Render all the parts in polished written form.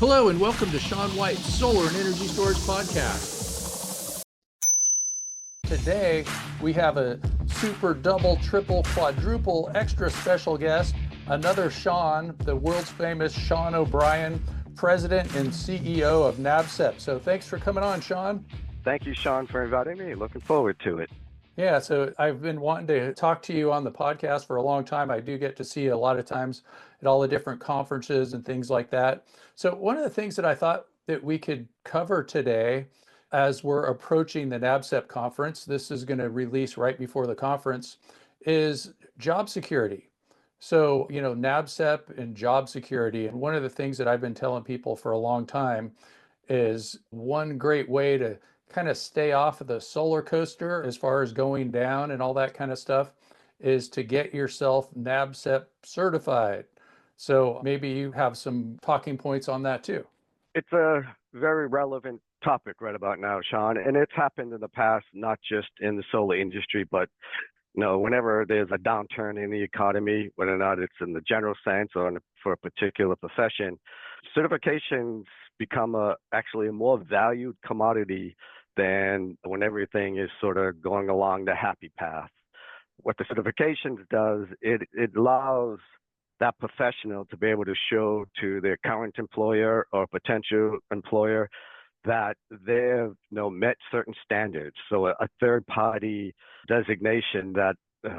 Hello and welcome to Shawn White's Solar and Energy Storage Podcast. Today we have a super double, triple, quadruple, extra special guest, another Shawn, the world's famous Shawn O'Brien, President and CEO of NABCEP. So thanks for coming on, Shawn. Thank you, Shawn, for inviting me. Looking forward to it. Yeah, so I've been wanting to talk to you on the podcast for a long time. I do get to see you a lot of times at all the different conferences and things like that. So one of the things that I thought that we could cover today as we're approaching the NABCEP conference, this is going to release right before the conference, is job security. So, NABCEP and job security. And one of the things that I've been telling people for a long time is one great way to kind of stay off of the solar coaster as far as going down and all that kind of stuff is to get yourself NABCEP certified. So maybe you have some talking points on that too. It's a very relevant topic right about now, Shawn, and it's happened in the past, not just in the solar industry, but whenever there's a downturn in the economy, whether or not it's in the general sense or for a particular profession, certifications become actually a more valued commodity than when everything is sort of going along the happy path. What the certifications does, it allows that professional to be able to show to their current employer or potential employer that they've met certain standards. So a third party designation that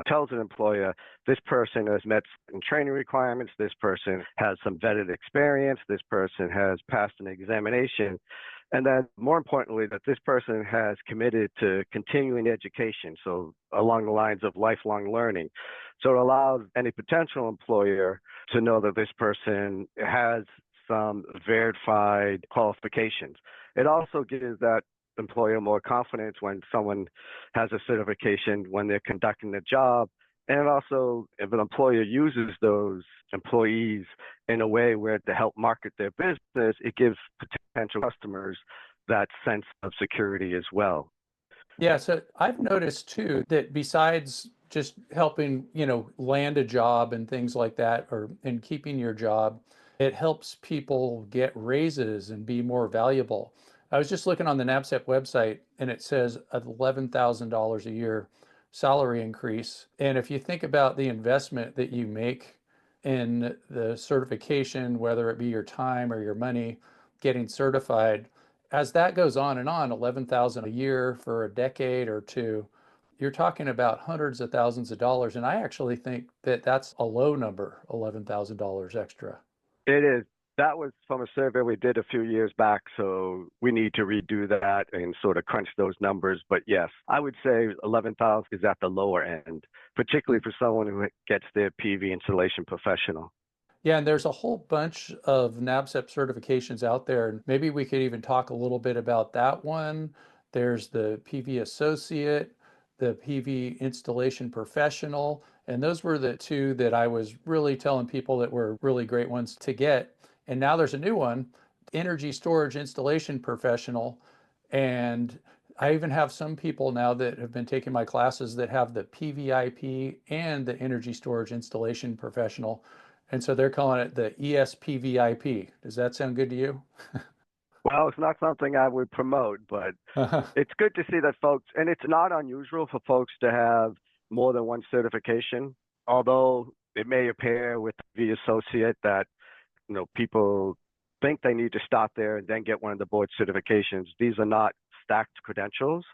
tells an employer, this person has met certain training requirements, this person has some vetted experience, this person has passed an examination, and then more importantly, that this person has committed to continuing education, so along the lines of lifelong learning. So it allows any potential employer to know that this person has some verified qualifications. It also gives that employer more confidence when someone has a certification when they're conducting the job. And also, if an employer uses those employees in a way where to help market their business, it gives potential customers that sense of security as well. Yeah, so I've noticed too that besides just helping, land a job and things like that, and keeping your job, it helps people get raises and be more valuable. I was just looking on the NABCEP website and it says $11,000 a year salary increase. And if you think about the investment that you make in the certification, whether it be your time or your money getting certified, as that goes on and on, 11,000 a year for a decade or two, you're talking about hundreds of thousands of dollars. And I actually think that that's a low number, $11,000 extra. It is. That was from a survey we did a few years back, so we need to redo that and sort of crunch those numbers. But yes, I would say 11,000 is at the lower end, particularly for someone who gets their PV installation professional. Yeah, and there's a whole bunch of NABCEP certifications out there. And maybe we could even talk a little bit about that one. There's the PV Associate, the PV Installation Professional, and those were the two that I was really telling people that were really great ones to get. And now there's a new one, Energy Storage Installation Professional. And I even have some people now that have been taking my classes that have the PVIP and the Energy Storage Installation Professional. And so they're calling it the ESPVIP. Does that sound good to you? Well, it's not something I would promote, but it's good to see that folks, and it's not unusual for folks to have more than one certification, although it may appear with the associate that people think they need to start there and then get one of the board certifications. These are not stacked credentials,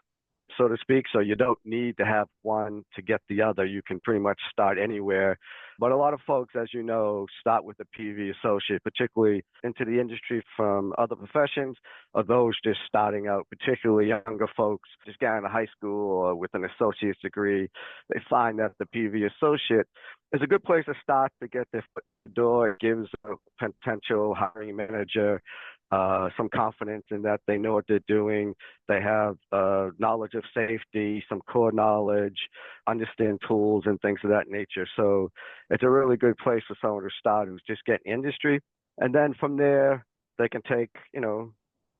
so to speak. So you don't need to have one to get the other. You can pretty much start anywhere. But a lot of folks, as you know, start with a PV associate, particularly into the industry from other professions, or those just starting out, particularly younger folks just getting out of high school or with an associate's degree. They find that the PV associate is a good place to start to get their foot in the door. It gives a potential hiring manager some confidence in that they know what they're doing. They have knowledge of safety, some core knowledge, understand tools and things of that nature. So it's a really good place for someone to start who's just getting industry. And then from there, they can take,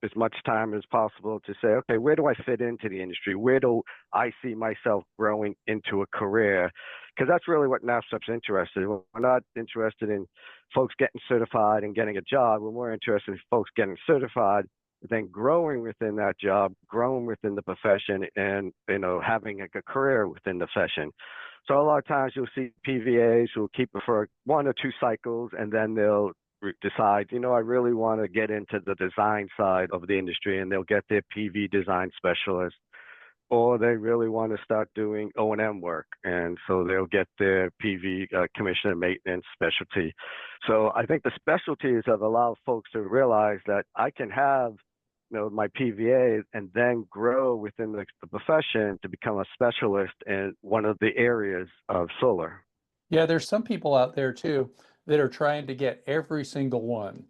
as much time as possible to say, okay, where do I fit into the industry? Where do I see myself growing into a career? Because that's really what NABCEP's interested in. We're not interested in folks getting certified and getting a job. We're more interested in folks getting certified, then growing within that job, growing within the profession, and having a career within the profession. So a lot of times you'll see PVAs who will keep it for 1 or 2 cycles, and then they'll decide, I really want to get into the design side of the industry, and they'll get their PV design specialist, or they really want to start doing O&M work, and so they'll get their PV commission and maintenance specialty. So I think the specialties have allowed folks to realize that I can have my PVA and then grow within the profession to become a specialist in one of the areas of solar. Yeah, there's some people out there too that are trying to get every single one.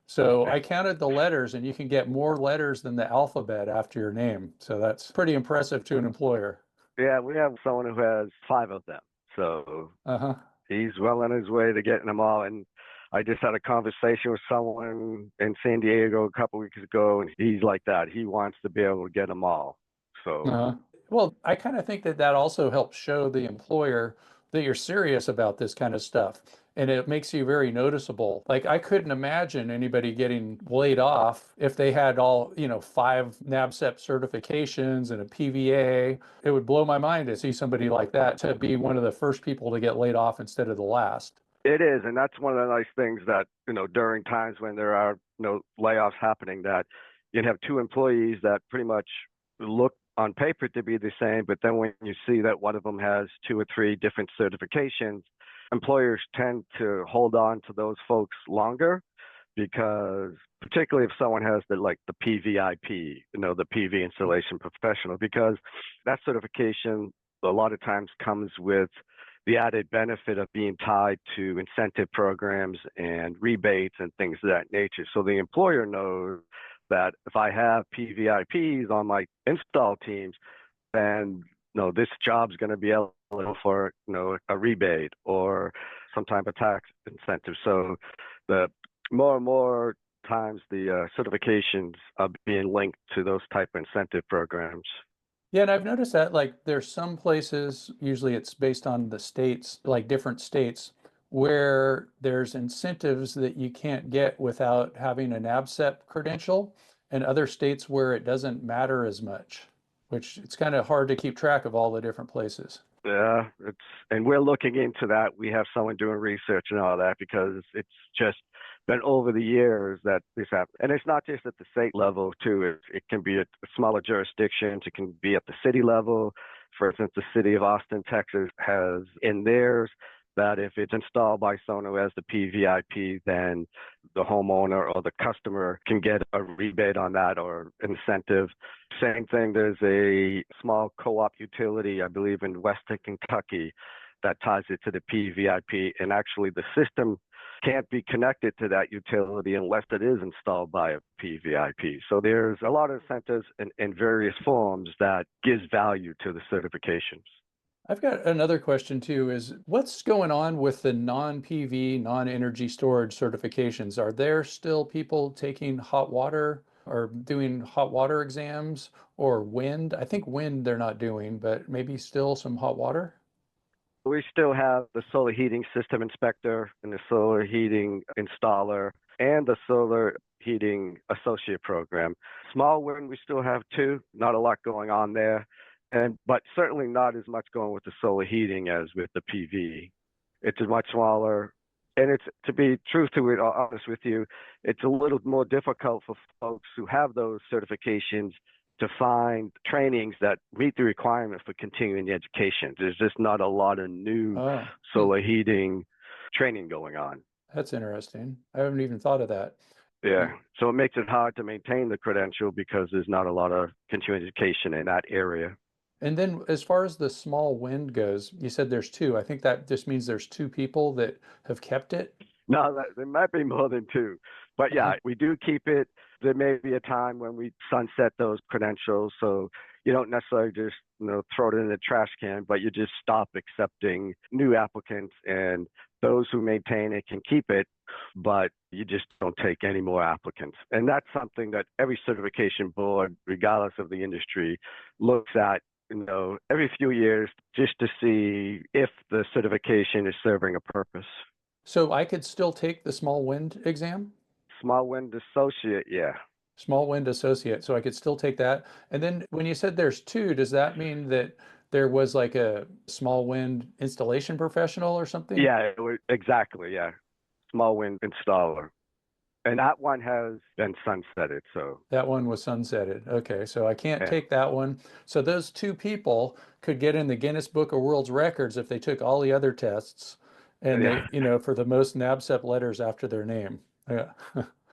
So I counted the letters, and you can get more letters than the alphabet after your name. So that's pretty impressive to an employer. Yeah, we have someone who has 5 of them. So Uh-huh. he's well on his way to getting them all. And I just had a conversation with someone in San Diego a couple weeks ago, and he's like that. He wants to be able to get them all. So Uh-huh. Well, I kind of think that that also helps show the employer that you're serious about this kind of stuff. And it makes you very noticeable. Like, I couldn't imagine anybody getting laid off if they had all, 5 NABCEP certifications and a PVA. It would blow my mind to see somebody like that to be one of the first people to get laid off instead of the last. it is, and that's one of the nice things that, during times when there are, layoffs happening, that you can have 2 employees that pretty much look on paper to be the same, but then when you see that one of them has 2 or 3 different certifications, employers tend to hold on to those folks longer, because particularly if someone has the PVIP, the PV installation professional, because that certification a lot of times comes with the added benefit of being tied to incentive programs and rebates and things of that nature. So the employer knows that if I have PVIPs on my install teams, then this job's going to be eligible for a rebate or some type of tax incentive. So the more and more times the certifications are being linked to those type of incentive programs. Yeah, and I've noticed that there's some places, usually it's based on the states, like different states, where there's incentives that you can't get without having an ABCEP credential, and other states where it doesn't matter as much, which it's kind of hard to keep track of all the different places. Yeah, and we're looking into that. We have someone doing research and all that, because it's just been over the years that this happens. And it's not just at the state level too. It can be at smaller jurisdictions. It can be at the city level. For instance, the city of Austin, Texas has in theirs that if it's installed by someone who has the PVIP, then the homeowner or the customer can get a rebate on that or incentive. Same thing, there's a small co-op utility, I believe in Western Kentucky, that ties it to the PVIP, and actually the system can't be connected to that utility unless it is installed by a PVIP. So there's a lot of incentives in various forms that gives value to the certifications. I've got another question too, is what's going on with the non-PV, non-energy storage certifications? Are there still people taking hot water or doing hot water exams, or wind? I think wind they're not doing, but maybe still some hot water? We still have the solar heating system inspector and the solar heating installer and the solar heating associate program. Small wind, we still have 2, not a lot going on there. But certainly not as much going with the solar heating as with the PV. It's much smaller. And it's, to be truthfully honest with you, it's a little more difficult for folks who have those certifications to find trainings that meet the requirements for continuing education. There's just not a lot of new solar heating training going on. That's interesting. I haven't even thought of that. Yeah, so it makes it hard to maintain the credential because there's not a lot of continuing education in that area. And then as far as the small wind goes, you said there's 2. I think that just means there's 2 people that have kept it. No, there might be more than 2. But yeah, we do keep it. There may be a time when we sunset those credentials. So you don't necessarily just throw it in the trash can, but you just stop accepting new applicants and Those who maintain it can keep it, but you just don't take any more applicants. And that's something that every certification board, regardless of the industry, looks at, every few years just to see if the certification is serving a purpose. So I could still take the small wind exam? Small wind associate, yeah. Small wind associate. So I could still take that. And then when you said there's two, does that mean that there was like a small wind installation professional or something? Yeah, exactly. Yeah. Small wind installer. And that one has been sunsetted. So That one was sunsetted. Okay, so I can't yeah. take that one. So those two people could get in the Guinness Book of World Records if they took all the other tests and Yeah, they, for the most NABCEP letters after their name. Yeah.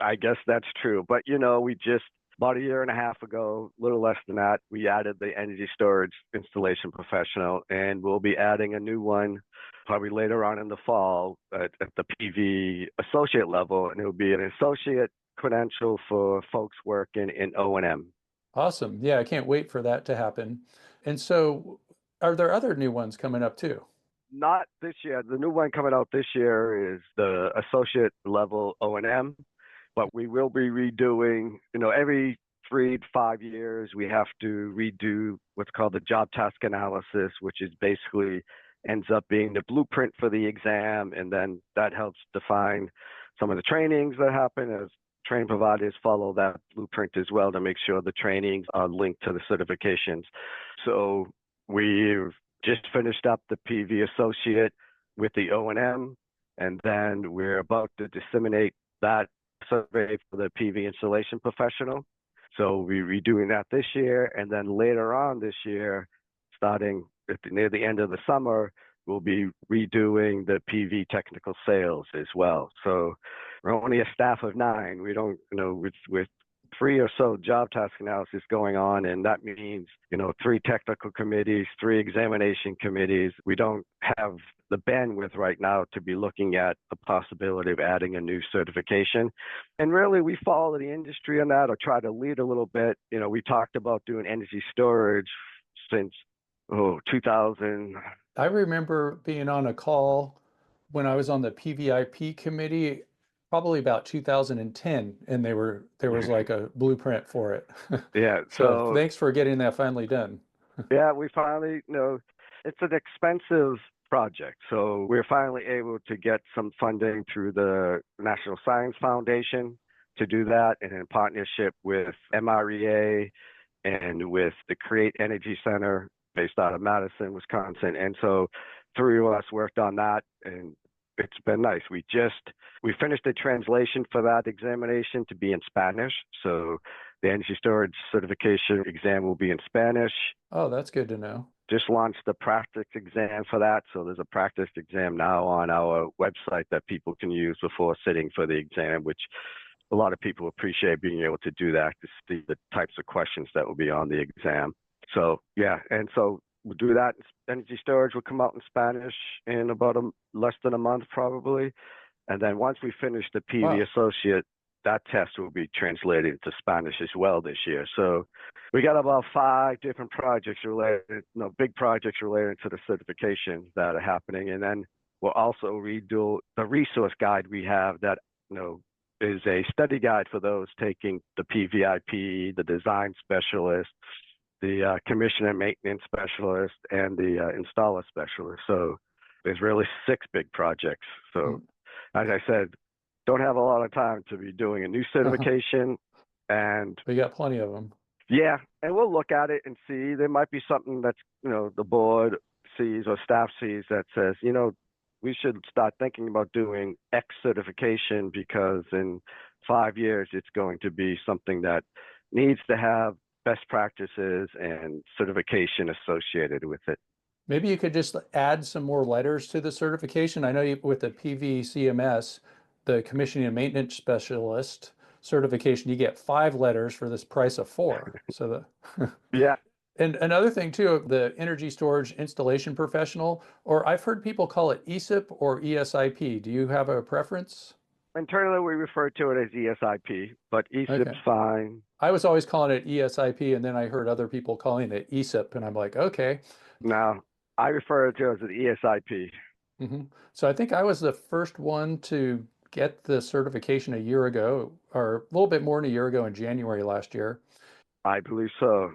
I guess that's true. But we just about a year and a half ago, a little less than that, we added the energy storage installation professional, and we'll be adding a new one probably later on in the fall at the PV associate level, and it will be an associate credential for folks working in O&M. Awesome. Yeah, I can't wait for that to happen. And so are there other new ones coming up too? Not this year. The new one coming out this year is the associate level O&M, but we will be redoing, every 3 to 5 years, we have to redo what's called the job task analysis, which is basically ends up being the blueprint for the exam. And then that helps define some of the trainings that happen as training providers follow that blueprint as well to make sure the trainings are linked to the certifications. So we've just finished up the PV associate with the O&M, and then we're about to disseminate that survey for the PV installation professional. So we're redoing that this year, and then later on this year, starting near the end of the summer, we'll be redoing the PV technical sales as well. So we're only a staff of 9. We don't, with 3 or so job task analysis going on, and that means 3 technical committees, 3 examination committees. We don't have the bandwidth right now to be looking at the possibility of adding a new certification. And really, we follow the industry on that, or try to lead a little bit. We talked about doing energy storage since 2000. I remember being on a call when I was on the PVIP committee, probably about 2010, and there was like a blueprint for it. Yeah. So So thanks for getting that finally done. yeah, we finally, it's an expensive project. So we're finally able to get some funding through the National Science Foundation to do that, and in partnership with MREA and with the Create Energy Center based out of Madison, Wisconsin. And so 3 of us worked on that, and it's been nice. We finished the translation for that examination to be in Spanish. So the energy storage certification exam will be in Spanish. Oh, that's good to know. Just launched the practice exam for that. So there's a practice exam now on our website that people can use before sitting for the exam, which a lot of people appreciate being able to do that, to see the types of questions that will be on the exam. So yeah, and so we'll do that. Energy storage will come out in Spanish in about less than a month probably. And then once we finish the PV associate, that test will be translated into Spanish as well this year. So we got about 5 different projects related, big projects related to the certifications that are happening. And then we'll also redo the resource guide we have that, is a study guide for those taking the PVIP, the design specialist, the commission and maintenance specialist, and the installer specialist. So there's really 6 big projects. So as I said, don't have a lot of time to be doing a new certification. And we got plenty of them. Yeah, and we'll look at it and see. There might be something that's, the board sees or staff sees that says, we should start thinking about doing X certification because in 5 years, it's going to be something that needs to have best practices and certification associated with it. Maybe you could just add some more letters to the certification. I know with the PVCMS, the commissioning and maintenance specialist certification, you get 5 letters for this price of 4. So Yeah. And another thing too, the energy storage installation professional, or I've heard people call it ESIP or ESIP. Do you have a preference? Internally, we refer to it as ESIP, but ESIP's fine. I was always calling it ESIP, and then I heard other people calling it ESIP, and I'm like, okay. No, I refer to it as an ESIP. So I think I was the first one to get the certification a year ago, or a little bit more than a year ago in January last year. I believe so.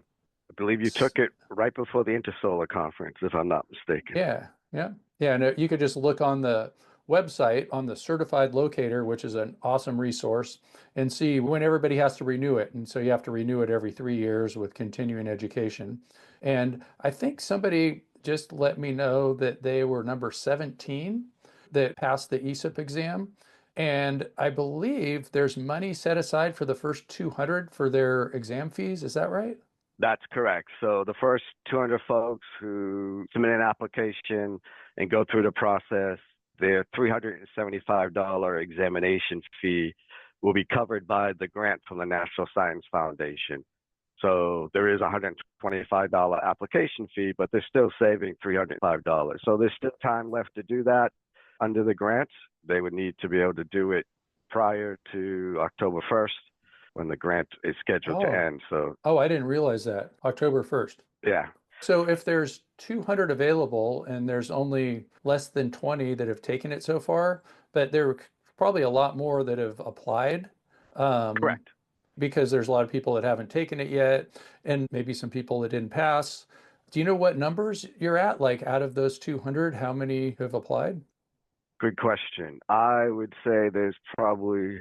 I believe you S- took it right before the Intersolar conference, if I'm not mistaken. Yeah, yeah, yeah. And you could just look on the website on the certified locator, which is an awesome resource, and see when everybody has to renew it. And so you have to renew it every 3 years with continuing education. And I think somebody just let me know that they were number 17 that passed the ESIP exam. And I believe there's money set aside for the first 200 for their exam fees. Is that right? That's correct. So the first 200 folks who submit an application and go through the process, their $375 examination fee will be covered by the grant from the National Science Foundation. So there is a $125 application fee, but they're still saving $305. So there's still time left to do that under the grant. They would need to be able to do it prior to October 1st when the grant is scheduled to Oh, end. So oh, I didn't realize that. October 1st. yeah, So if there's 200 available and there's only less than 20 that have taken it so far, but there are probably a lot more that have applied, um, correct. because there's a lot of people that haven't taken it yet, and maybe some people that didn't pass. Do you know what numbers you're at? Like out of those 200, how many have applied? Good question. I would say there's probably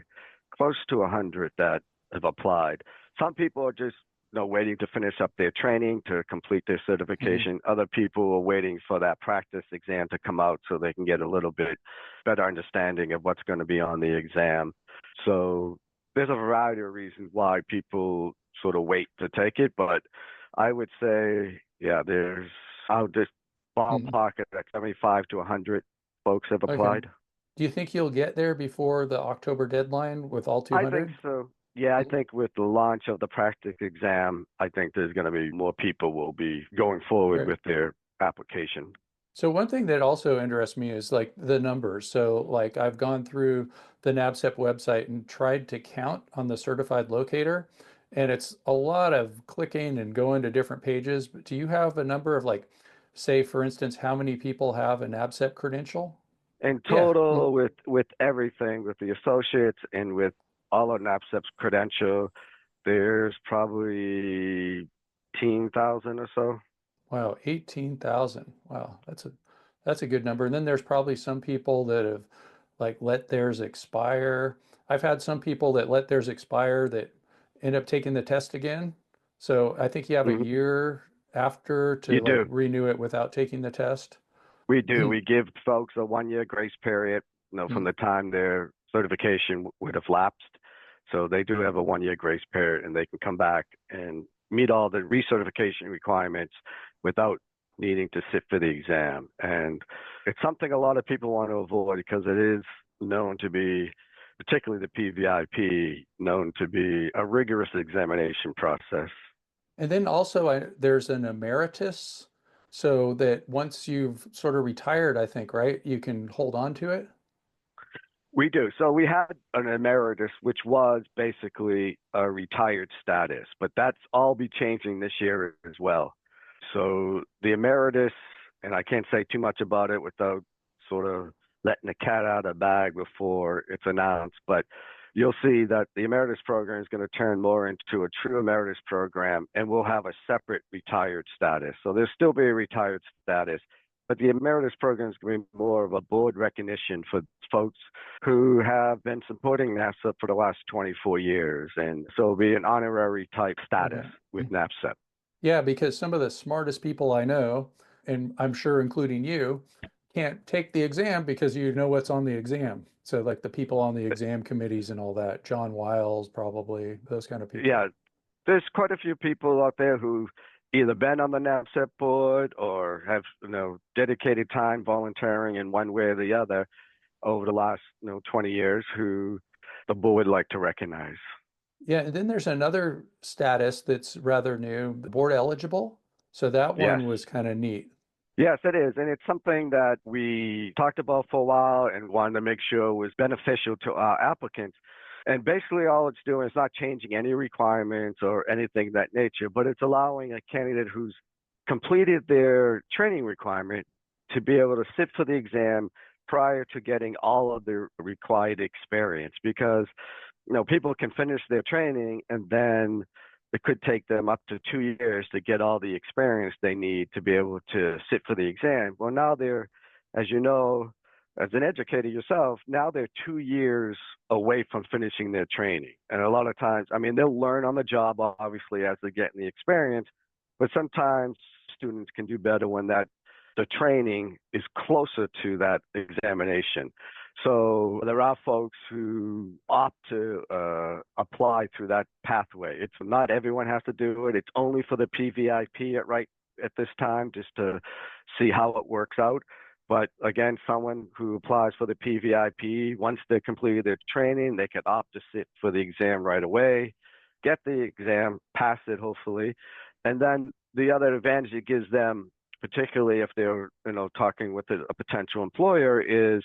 close to 100 that have applied. Some people are just waiting to finish up their training to complete their Hmm. certification. Other people are waiting for that practice exam to come out so they can get a little bit better understanding of what's going to be on the exam. So there's a variety of reasons why people sort of wait to take it, but I would say, yeah, I'll just Hmm. ballpark it at 75 to 100 folks have Okay. applied. Do you think you'll get there before the October deadline with all I think 200? so. Yeah, I think with the launch of the practice exam, I think there's going to be more people will be going forward Great. with their application. So one thing that also interests me is like the numbers. So like I've gone through the NABCEP website and tried to count on the certified locator, and it's a lot of clicking and going to different pages. But do you have a number of like, say for instance, how many people have a NABCEP credential? In Yeah. total, with everything, with the associates and with all of NAPCEP's credential, there's probably 18,000 or so. Wow, 18,000. Wow, that's a good number. And then there's probably some people that have like let theirs expire. I've had some people that let theirs expire that end up taking the test again. So I think you have a Hmm. year after You to like do. renew it without taking the test. We do. We give folks a 1 year grace period, from the time their certification would have lapsed. So they do have a 1 year grace period and they can come back and meet all the recertification requirements without needing to sit for the exam. And it's something a lot of people want to avoid because it is known to be, particularly the PVIP, known to be a rigorous examination process. And then also there's an emeritus so that once you've sort of retired, I think, right, you can hold on to it. We do. So we had an emeritus, which was basically a retired status, but that's all be changing this year as well. So the emeritus, and I can't say too much about it without sort of letting the cat out of the bag before it's announced, but you'll see that the emeritus program is going to turn more into a true emeritus program and we'll have a separate retired status. So there'll still be a retired status, but the emeritus program is going to be more of a board recognition for folks who have been supporting NABCEP for the last 24 years. And so it'll be an honorary type status Okay. with NABCEP. Yeah, because some of the smartest people I know, and I'm sure including you, can't take the exam because you know what's on the exam. So like the people on the exam committees and all that, John Wiles probably, those kind of people. Yeah, there's quite a few people out there who either been on the NABCEP board or have, dedicated time volunteering in one way or the other over the last, 20 years who the board would like to recognize. Yeah, and then there's another status that's rather new, board eligible. So that Yes. one was kind of neat. Yes, it is. And it's something that we talked about for a while and wanted to make sure was beneficial to our applicants. And basically, all it's doing is not changing any requirements or anything of that nature, but it's allowing a candidate who's completed their training requirement to be able to sit for the exam prior to getting all of the required experience, because people can finish their training and then it could take them up to 2 years to get all the experience they need to be able to sit for the exam. Well, now they're, as you know, as an educator yourself, now they're 2 years away from finishing their training. And a lot of times, they'll learn on the job, obviously, as they're getting the experience, but sometimes students can do better when the training is closer to that examination. So there are folks who opt to apply through that pathway. It's not everyone has to do it. It's only for the PVIP at this time, just to see how it works out. But again, someone who applies for the PVIP, once they completed their training, they can opt to sit for the exam right away, get the exam, pass it hopefully, and then the other advantage it gives them, particularly if they're talking with a potential employer, is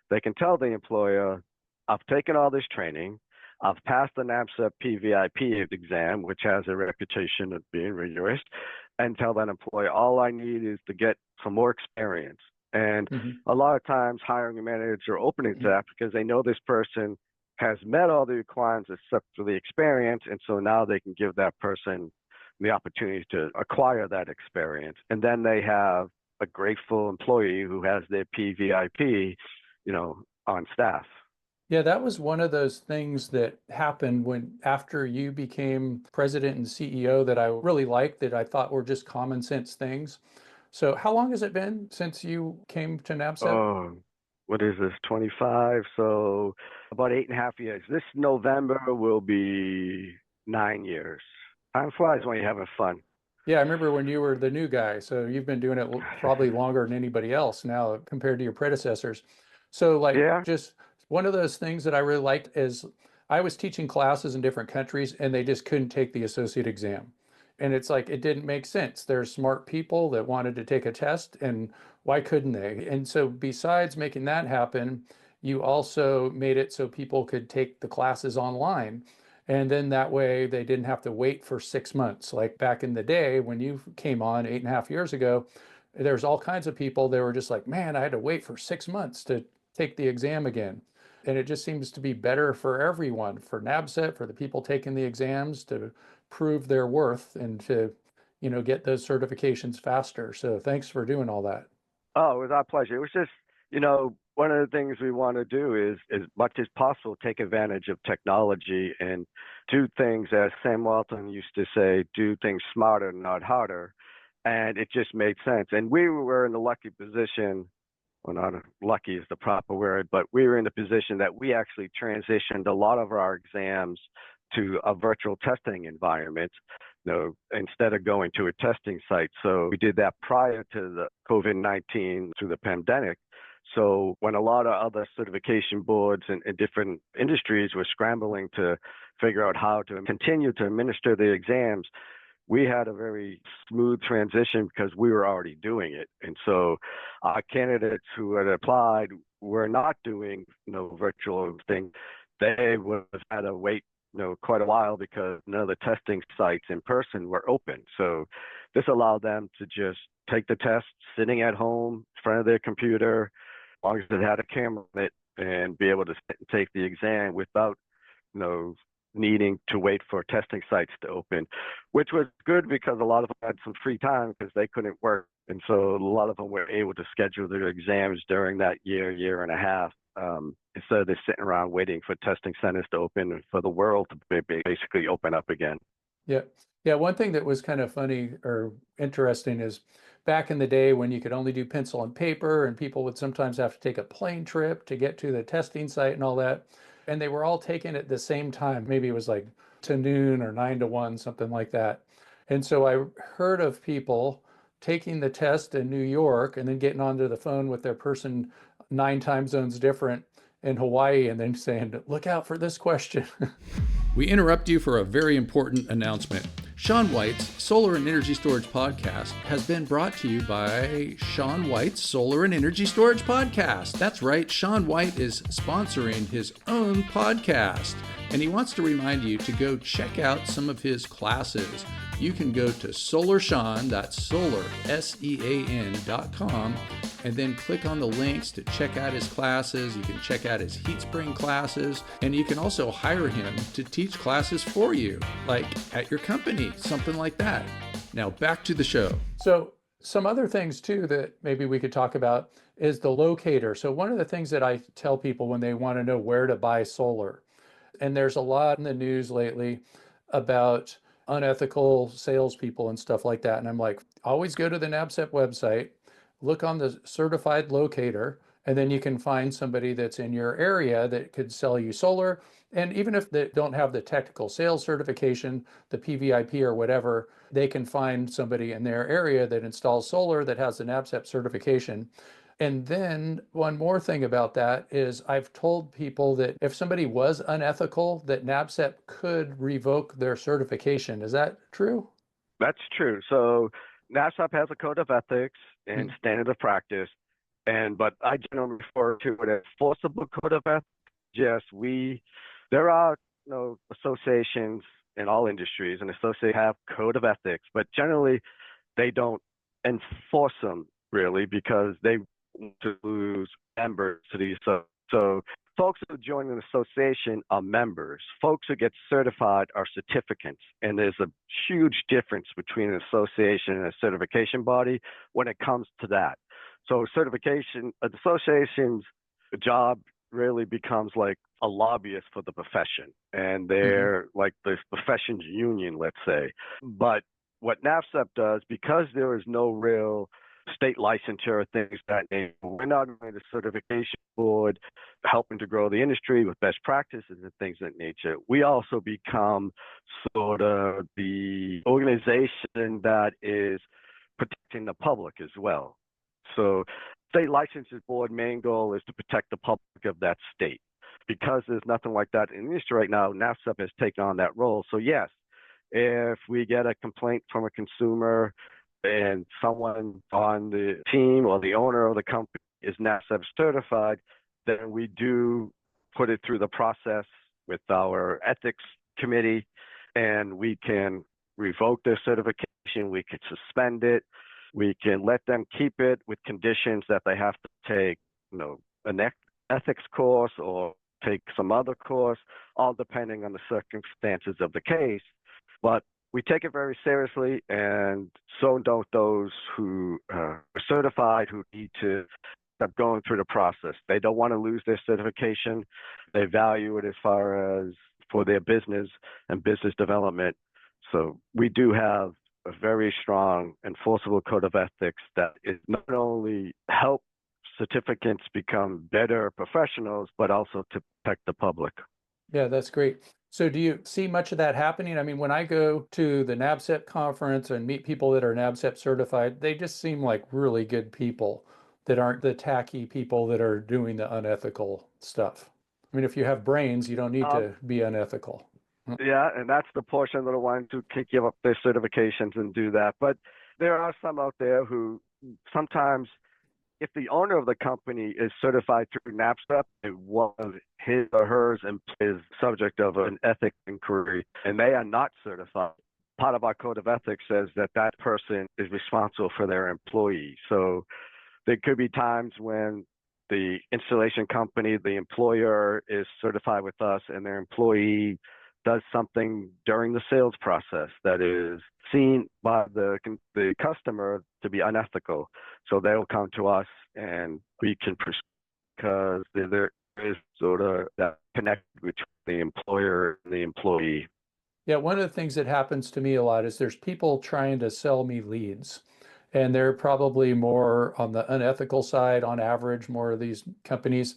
they can tell the employer, I've taken all this training, I've passed the NABCEP PVIP exam, which has a reputation of being rigorous, and tell that employer, all I need is to get some more experience. And a lot of times hiring managers are opening to that because they know this person has met all the requirements except for the experience, and so now they can give that person the opportunity to acquire that experience. And then they have a grateful employee who has their PVIP, on staff. Yeah, that was one of those things that happened after you became president and CEO that I really liked, that I thought were just common sense things. So how long has it been since you came to NABCEP? Oh, what is this, 25? So about 8.5 years. This November will be 9 years. Time flies when you're having fun. Yeah, I remember when you were the new guy. So you've been doing it probably longer than anybody else now compared to your predecessors. So just one of those things that I really liked is I was teaching classes in different countries and they just couldn't take the associate exam. And it's like, it didn't make sense. There's smart people that wanted to take a test, and why couldn't they? And so besides making that happen, you also made it so people could take the classes online. And then that way they didn't have to wait for 6 months. Like back in the day when you came on 8.5 years ago, there's all kinds of people, they were just like, man, I had to wait for 6 months to take the exam again. And it just seems to be better for everyone, for NABCEP, for the people taking the exams to prove their worth and to, get those certifications faster. So thanks for doing all that. Oh, it was our pleasure. It was just, one of the things we want to do is, as much as possible, take advantage of technology and do things, as Sam Walton used to say, do things smarter, not harder. And it just made sense. And we were in the lucky position, well, not lucky is the proper word, but we were in the position that we actually transitioned a lot of our exams to a virtual testing environment, instead of going to a testing site. So we did that prior to the COVID-19, through the pandemic. So when a lot of other certification boards and different industries were scrambling to figure out how to continue to administer the exams, we had a very smooth transition because we were already doing it. And so our candidates who had applied were not doing virtual thing. They would have had to wait quite a while because none of the testing sites in person were open. So this allowed them to just take the test sitting at home in front of their computer, as long as they had a camera on it, and be able to sit and take the exam without needing to wait for testing sites to open, which was good because a lot of them had some free time because they couldn't work. And so a lot of them were able to schedule their exams during that year and a half, instead of just sitting around waiting for testing centers to open and for the world to basically open up again. Yeah. Yeah. One thing that was kind of funny or interesting is back in the day when you could only do pencil and paper, and people would sometimes have to take a plane trip to get to the testing site and all that. And they were all taken at the same time. Maybe it was like to noon or 9 to 1, something like that. And so I heard of people taking the test in New York and then getting onto the phone with their person 9 time zones different in Hawaii and then saying, look out for this question. We interrupt you for a very important announcement. Shawn White's Solar and Energy Storage Podcast has been brought to you by Shawn White's Solar and Energy Storage Podcast. That's right, Shawn White is sponsoring his own podcast. and he wants to remind you to go check out some of his classes. You can go to SolarSean, that's solar, SEAN.com, and then click on the links to check out his classes. You can check out his heat spring classes, and you can also hire him to teach classes for you, like at your company, something like that. Now back to the show. So some other things too that maybe we could talk about is the locator. So one of the things that I tell people when they want to know where to buy solar, and there's a lot in the news lately about unethical salespeople and stuff like that. And I'm like, always go to the NABCEP website, look on the certified locator, and then you can find somebody that's in your area that could sell you solar. And even if they don't have the technical sales certification, the PVIP or whatever, they can find somebody in their area that installs solar that has the NABCEP certification. And then one more thing about that is I've told people that if somebody was unethical, that NABCEP could revoke their certification. Is that true? That's true. So NABCEP has a code of ethics and standard of practice, but I generally refer to it as enforceable code of ethics. Yes, there are associations in all industries, and associations have code of ethics, but generally they don't enforce them really because they want to lose members to these. So folks who join an association are members. Folks who get certified are certificants, and there's a huge difference between an association and a certification body when it comes to that. So an association's job really becomes like a lobbyist for the profession, and they're like the profession's union, let's say. But what NABCEP does, because there is no real state licensure or things of that nature, we're not only the certification board helping to grow the industry with best practices and things of that nature, we also become sort of the organization that is protecting the public as well. So state licenses board main goal is to protect the public of that state. Because there's nothing like that in the industry right now, NABCEP has taken on that role. So yes, if we get a complaint from a consumer and someone on the team or the owner of the company is NABCEP certified, then we do put it through the process with our ethics committee, and we can revoke their certification, we can suspend it, we can let them keep it with conditions that they have to take, an ethics course or take some other course, all depending on the circumstances of the case. But we take it very seriously, and so don't those who are certified who need to stop going through the process. They don't want to lose their certification. They value it as far as for their business and business development. So we do have a very strong enforceable code of ethics that is not only help certificates become better professionals, but also to protect the public. Yeah, that's great. So do you see much of that happening? I mean, when I go to the NABCEP conference and meet people that are NABCEP certified, they just seem like really good people that aren't the tacky people that are doing the unethical stuff. I mean, if you have brains, you don't need to be unethical. Yeah, and that's the portion of the ones who can give up their certifications and do that. But there are some out there who sometimes, if the owner of the company is certified through NABCEP, one of his or hers is subject of an ethics inquiry, and they are not certified. Part of our code of ethics says that that person is responsible for their employee. So there could be times when the installation company, the employer, is certified with us, and their employee does something during the sales process that is seen by the customer to be unethical. So they'll come to us, and we can because there is sort of that connection between the employer and the employee. Yeah, one of the things that happens to me a lot is there's people trying to sell me leads, and they're probably more on the unethical side on average, more of these companies.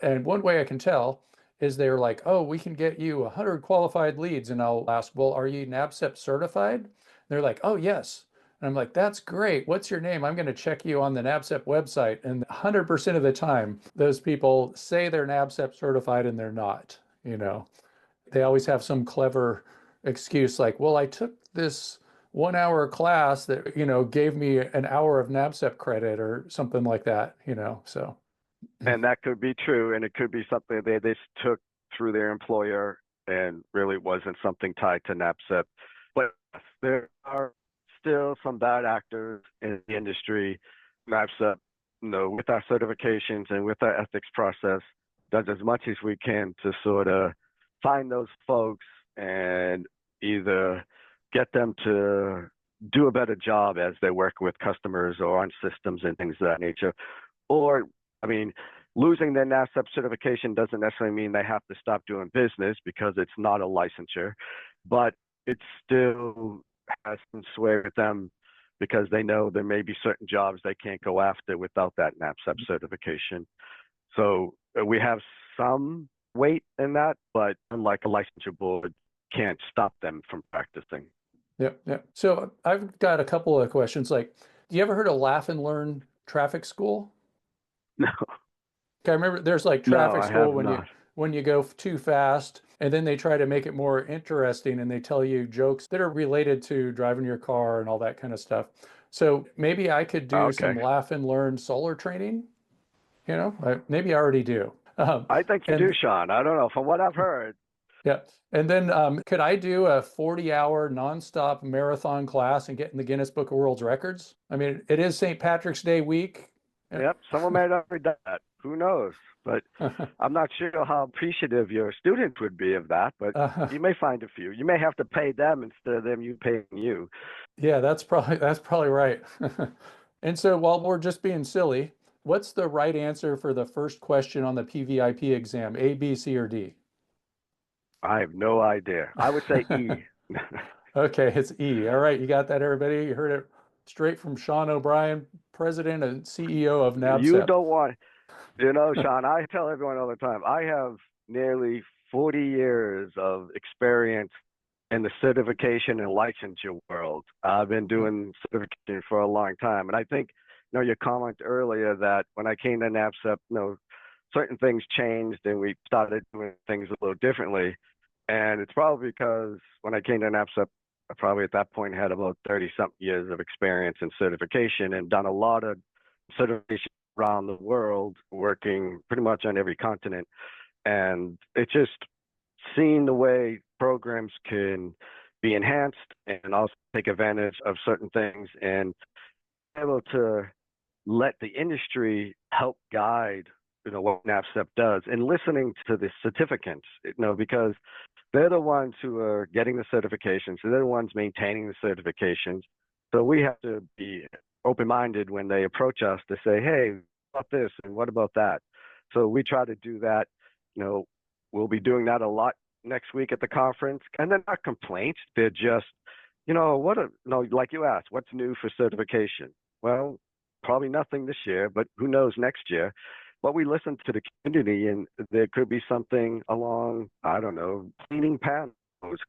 And one way I can tell is they're like, oh, we can get you 100 qualified leads. And I'll ask, well, are you NABCEP certified? They're like, oh, yes. And I'm like, that's great. What's your name? I'm going to check you on the NABCEP website. And 100% of the time, those people say they're NABCEP certified and they're not. They always have some clever excuse like, well, I took this 1 hour class that, gave me an hour of NABCEP credit or something like that, so. And that could be true, and it could be something they just took through their employer, and really wasn't something tied to NABCEP. But there are still some bad actors in the industry. NABCEP, with our certifications and with our ethics process, does as much as we can to sort of find those folks and either get them to do a better job as they work with customers or on systems and things of that nature. Or, I mean, losing their NABCEP certification doesn't necessarily mean they have to stop doing business because it's not a licensure, but it still has some sway with them because they know there may be certain jobs they can't go after without that NABCEP certification. So we have some weight in that, but unlike a licensure board, can't stop them from practicing. Yep. So I've got a couple of questions. Like, do you ever heard of Laugh and Learn Traffic School? No. Okay, I remember there's like No, traffic I school have when you go too fast, and then they try to make it more interesting and they tell you jokes that are related to driving your car and all that kind of stuff. So maybe I could do some Okay. Laugh and Learn solar training. Maybe I already do. I think you do, And Shawn. I don't know. From what I've heard, yeah, and then could I do a 40-hour nonstop marathon class and get in the Guinness Book of World Records? I mean, it is St. Patrick's Day week. yep, someone may have already done that. Who knows? But I'm not sure how appreciative your students would be of that, but you may find a few. You may have to pay them instead of them you paying you. Yeah, that's probably right. And so while we're just being silly, what's the right answer for the first question on the PVIP exam? A, B, C, or D? I have no idea. I would say E. Okay, it's E. All right, you got that, everybody? You heard it straight from Shawn O'Brien, President and CEO of You NABCEP. don't want, Shawn, I tell everyone all the time, I have nearly 40 years of experience in the certification and licensure world. I've been doing certification for a long time. And I think, your comment earlier that when I came to NABCEP, certain things changed and we started doing things a little differently. And it's probably because when I came to NABCEP, I probably at that point had about 30-something years of experience in certification and done a lot of certification around the world, working pretty much on every continent. And it's just seeing the way programs can be enhanced and also take advantage of certain things and able to let the industry help guide what NABCEP does and listening to the certificants, because they're the ones who are getting the certifications, so they're the ones maintaining the certifications. So we have to be open-minded when they approach us to say, hey, what about this and what about that? So we try to do that. We'll be doing that a lot next week at the conference. And they're not complaints. They're just, like you asked, what's new for certification? Well, probably nothing this year, but who knows next year. But we listen to the community, and there could be something along, I don't know, cleaning panels.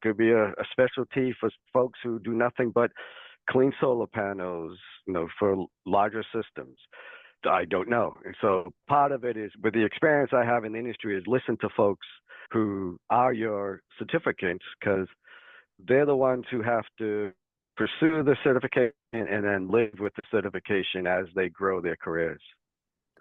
Could be a specialty for folks who do nothing but clean solar panels, for larger systems. I don't know. And so part of it is, with the experience I have in the industry, is listen to folks who are your certificates, because they're the ones who have to pursue the certification and then live with the certification as they grow their careers.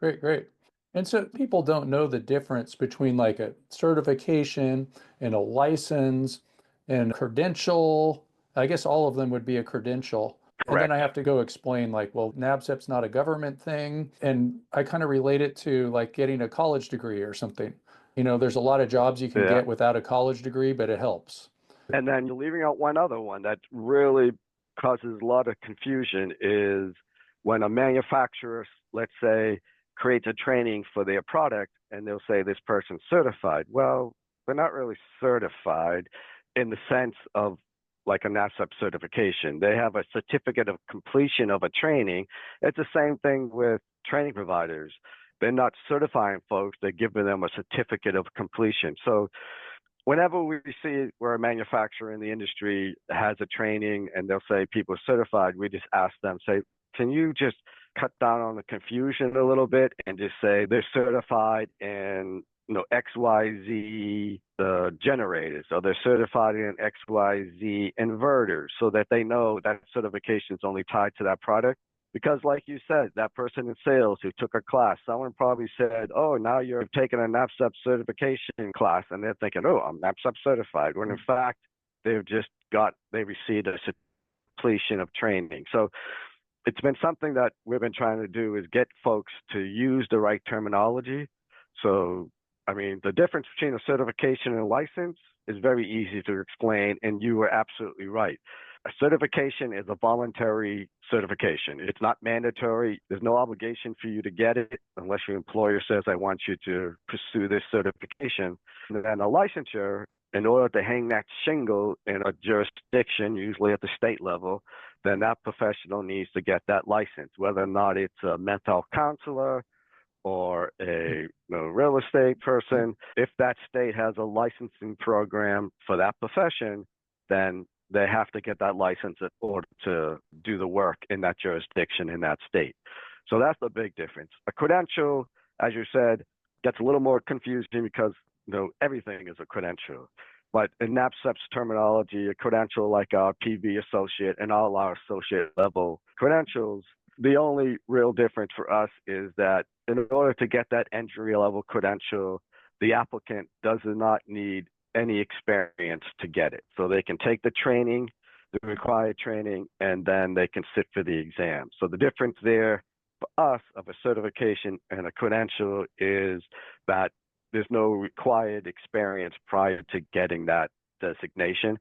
Great. And so people don't know the difference between like a certification and a license and credential. I guess all of them would be a credential. And then Correct. I have to go explain like, well, NABCEP's not a government thing. And I kind of relate it to like getting a college degree or something. There's a lot of jobs you can Yeah. get without a college degree, but it helps. And then you're leaving out one other one that really causes a lot of confusion is when a manufacturer, let's say, creates a training for their product and they'll say this person's certified. Well, they're not really certified in the sense of like a NABCEP certification. They have a certificate of completion of a training. It's the same thing with training providers. They're not certifying folks, they're giving them a certificate of completion. So whenever we see where a manufacturer in the industry has a training and they'll say people are certified, we just ask them, say, can you just cut down on the confusion a little bit and just say they're certified in XYZ generators, or they're certified in XYZ inverters, so that they know that certification is only tied to that product. Because like you said, that person in sales who took a class, someone probably said, oh, now you're taking a NABCEP certification class. And they're thinking, oh, I'm NABCEP certified. When in fact, they received a completion of training. So it's been something that we've been trying to do is get folks to use the right terminology. So, I mean, the difference between a certification and a license is very easy to explain. And you were absolutely right. A certification is a voluntary certification. It's not mandatory. There's no obligation for you to get it unless your employer says, I want you to pursue this certification. And then a licensure, in order to hang that shingle in a jurisdiction, usually at the state level, then that professional needs to get that license, whether or not it's a mental health counselor or a real estate person. If that state has a licensing program for that profession, then they have to get that license in order to do the work in that jurisdiction in that state. So that's the big difference. A credential, as you said, gets a little more confusing because everything is a credential. But in NABCEP's terminology, a credential like our PV associate and all our associate level credentials, the only real difference for us is that in order to get that entry level credential, the applicant does not need any experience to get it. So they can take the training, the required training, and then they can sit for the exam. So the difference there for us of a certification and a credential is that there's no required experience prior to getting that designation,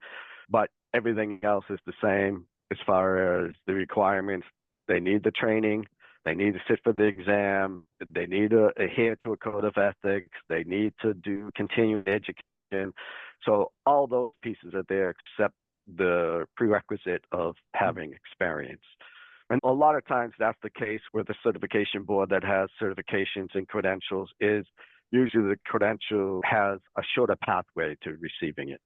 but everything else is the same as far as the requirements. They need the training, they need to sit for the exam, they need to adhere to a code of ethics, they need to do continuing education. So all those pieces are there except the prerequisite of having experience. And a lot of times that's the case with the certification board that has certifications and credentials is usually the credential has a shorter pathway to receiving it.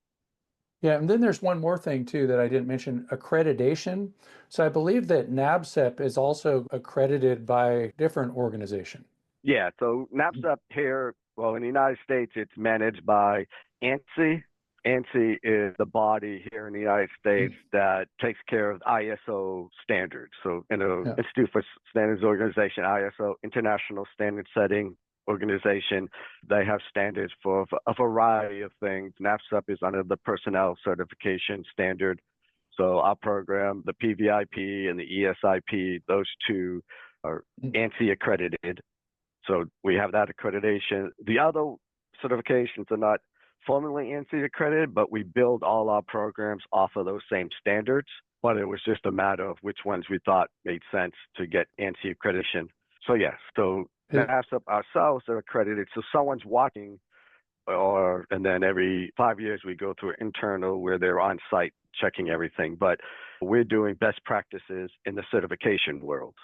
Yeah, and then there's one more thing too that I didn't mention, accreditation. So I believe that NABCEP is also accredited by a different organization. Yeah, so NABCEP here, well, in the United States, it's managed by ANSI. ANSI is the body here in the United States that takes care of ISO standards. So, Institute for Standards Organization, ISO, International Standard Setting Organization, they have standards for a variety of things. NABCEP is under the personnel certification standard. So our program, the PVIP and the ESIP, those two are ANSI accredited. So we have that accreditation. The other certifications are not formally ANSI accredited, but we build all our programs off of those same standards. But it was just a matter of which ones we thought made sense to get ANSI accreditation. So yes, so NABCEP ourselves are accredited. So someone's watching, and then every 5 years we go through an internal where they're on site checking everything. But we're doing best practices in the certification world.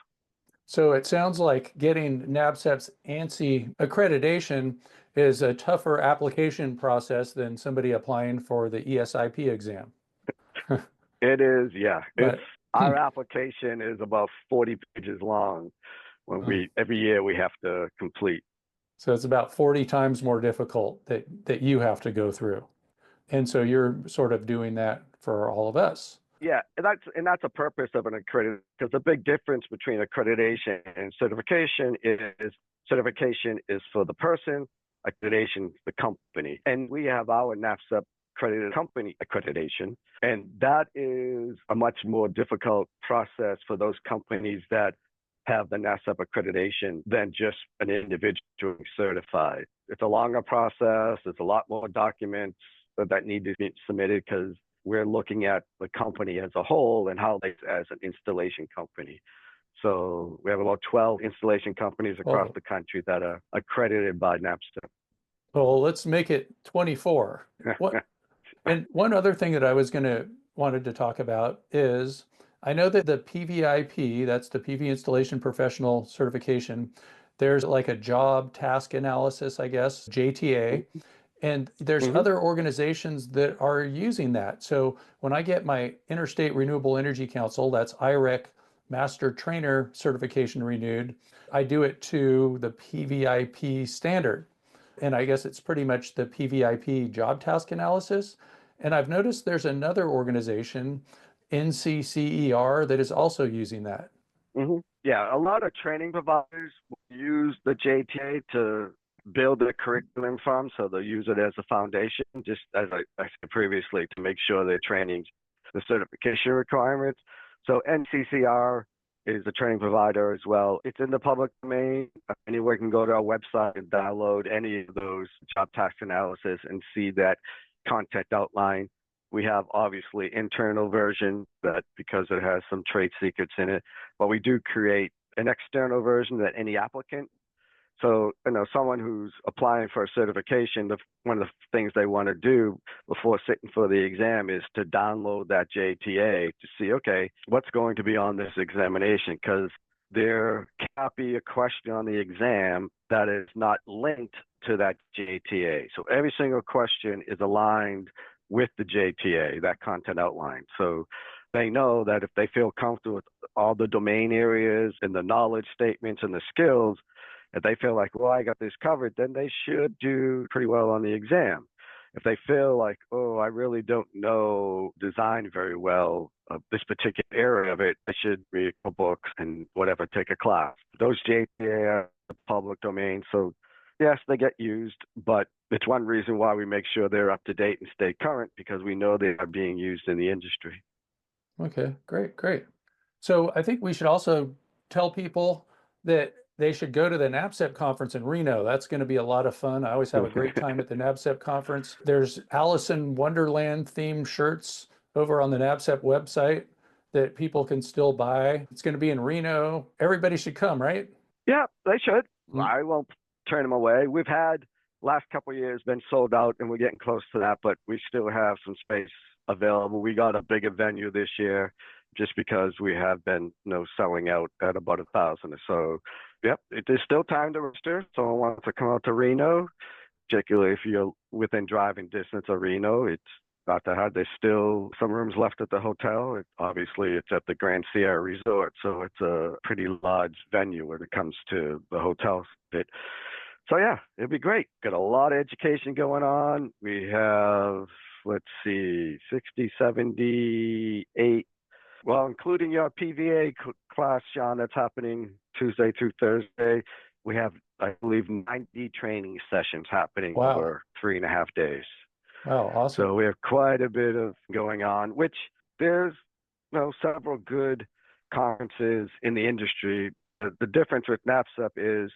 So it sounds like getting NABCEP's ANSI accreditation is a tougher application process than somebody applying for the ESIP exam. It is, yeah. Our application is about 40 pages long when every year we have to complete. So it's about 40 times more difficult that you have to go through. And so you're sort of doing that for all of us. Yeah, and that's a purpose of an accreditation, because the big difference between accreditation and certification is for the person, accreditation is the company. And we have our NABCEP accredited company accreditation, and that is a much more difficult process for those companies that have the NABCEP accreditation than just an individual certified. It's a longer process. There's a lot more documents that need to be submitted because we're looking at the company as a whole and how they as an installation company. So we have about 12 installation companies across the country that are accredited by NABCEP. Well, let's make it 24. And one other thing that I wanted to talk about is I know that the PVIP, that's the PV Installation Professional Certification, there's like a job task analysis, I guess, JTA. And there's other organizations that are using that. So when I get my Interstate Renewable Energy Council, that's IREC Master Trainer certification renewed, I do it to the PVIP standard. And I guess it's pretty much the PVIP job task analysis. And I've noticed there's another organization, NCCER, that is also using that. Yeah, a lot of training providers use the JTA to build their curriculum from, so they'll use it as a foundation, just as I said previously, to make sure they're training the certification requirements. So NCCR is a training provider as well. It's in the public domain. Anyone can go to our website and download any of those job task analysis and see that content outline. We have obviously internal version that because it has some trade secrets in it, but we do create an external version that any applicant. So, someone who's applying for a certification, one of the things they want to do before sitting for the exam is to download that JTA to see, okay, what's going to be on this examination? Because there cannot be a question on the exam that is not linked to that JTA. So every single question is aligned with the JTA, that content outline. So they know that if they feel comfortable with all the domain areas and the knowledge statements and the skills, if they feel like, well, I got this covered, then they should do pretty well on the exam. If they feel like, oh, I really don't know design very well, this particular area of it, I should read a book and whatever, take a class. Those JTA are the public domain, so yes, they get used, but it's one reason why we make sure they're up to date and stay current, because we know they are being used in the industry. Okay, great. So I think we should also tell people that they should go to the NABCEP conference in Reno. That's going to be a lot of fun. I always have a great time at the NABCEP conference. There's Alice in Wonderland themed shirts over on the NABCEP website that people can still buy. It's going to be in Reno. Everybody should come, right? Yeah, they should. I won't turn them away. We've had last couple of years been sold out, and we're getting close to that, but we still have some space available. We got a bigger venue this year just because we have been selling out at about 1,000 or so. Yep, there's still time to register. Someone wants to come out to Reno, particularly if you're within driving distance of Reno. It's not that hard. There's still some rooms left at the hotel. Obviously, it's at the Grand Sierra Resort, so it's a pretty large venue when it comes to the hotel bit. So yeah, it'd be great. Got a lot of education going on. We have, let's see, 60, 78, well, including your PVA class, Shawn, that's happening Tuesday through Thursday. We have, I believe, 90 training sessions happening over 3.5 days. Wow, awesome. So we have quite a bit of going on, which there's several good conferences in the industry. The difference with NABCEP is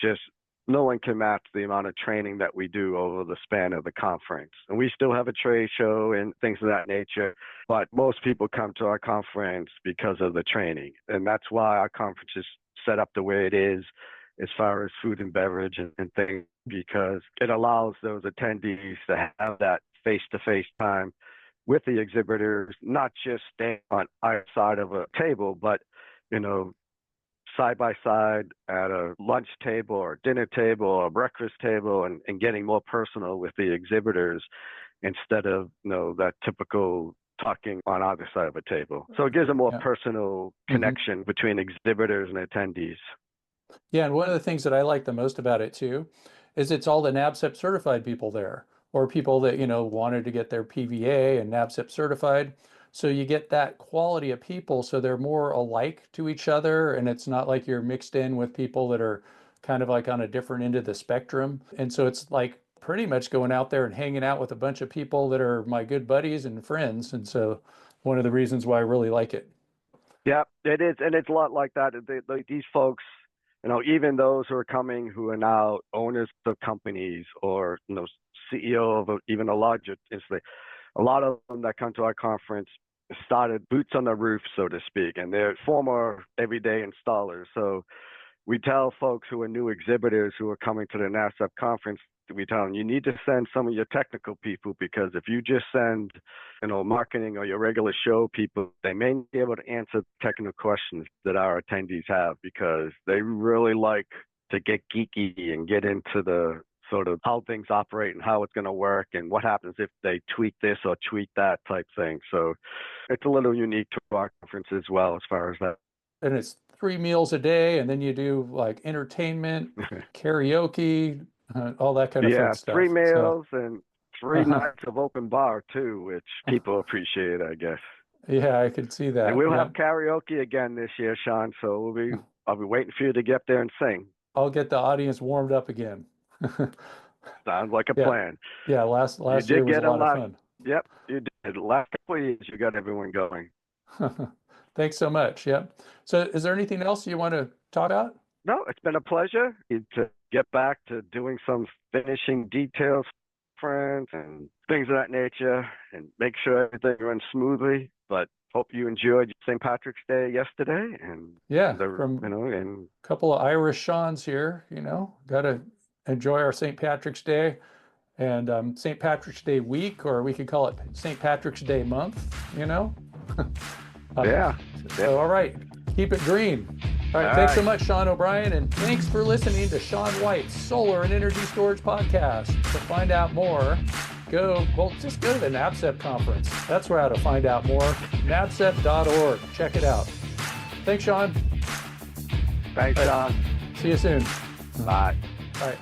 just no one can match the amount of training that we do over the span of the conference. And we still have a trade show and things of that nature, but most people come to our conference because of the training. And that's why our conference is set up the way it is as far as food and beverage and things, because it allows those attendees to have that face-to-face time with the exhibitors, not just staying on either side of a table, but, side by side at a lunch table or dinner table or breakfast table, and getting more personal with the exhibitors instead of that typical talking on either side of a table. So it gives a more personal connection between exhibitors and attendees. Yeah, and one of the things that I like the most about it too is it's all the NABCEP certified people there, or people that wanted to get their PVA and NABCEP certified. So you get that quality of people, so they're more alike to each other, and it's not like you're mixed in with people that are kind of like on a different end of the spectrum. And so it's like pretty much going out there and hanging out with a bunch of people that are my good buddies and friends. And so one of the reasons why I really like it. Yeah, it is. And it's a lot like that. These folks, even those who are coming who are now owners of companies or, CEO of even a larger institution, a lot of them that come to our conference started boots on the roof, so to speak, and they're former everyday installers. So we tell folks who are new exhibitors who are coming to the NABCEP conference, we tell them, you need to send some of your technical people, because if you just send, marketing or your regular show people, they may not be able to answer technical questions that our attendees have, because they really like to get geeky and get into the sort of how things operate and how it's going to work and what happens if they tweak this or tweak that type thing. So it's a little unique to our conference as well as far as that. And it's 3 meals a day, and then you do like entertainment, karaoke, all that kind of fun stuff. 3 meals and 3 nights of open bar too, which people appreciate, I guess. Yeah, I could see that. And we'll Yeah. have karaoke again this year, Shawn. So I'll be waiting for you to get there and sing. I'll get the audience warmed up again. Sounds like a Yeah. plan. Yeah, last You year did was a get a lot of lot. fun. Yep, you did. Last couple of years, you got everyone going. Thanks so much. Yep. So is there anything else you want to talk about? No, it's been a pleasure to get back to doing some finishing details, friends, and things of that nature, and make sure everything runs smoothly. But hope you enjoyed St. Patrick's Day yesterday, and Yeah, and a couple of Irish Shawns here, got to enjoy our St. Patrick's Day and St. Patrick's Day week, or we could call it St. Patrick's Day month, yeah. So, all right, keep it green. All right, thanks so much, Shawn O'Brien, and thanks for listening to Shawn White's Solar and Energy Storage Podcast. To find out more, just go to the NABCEP conference. That's where to find out more. NABCEP.org. Check it out. Thanks, Shawn. Thanks, Shawn. See you soon. Bye. All right.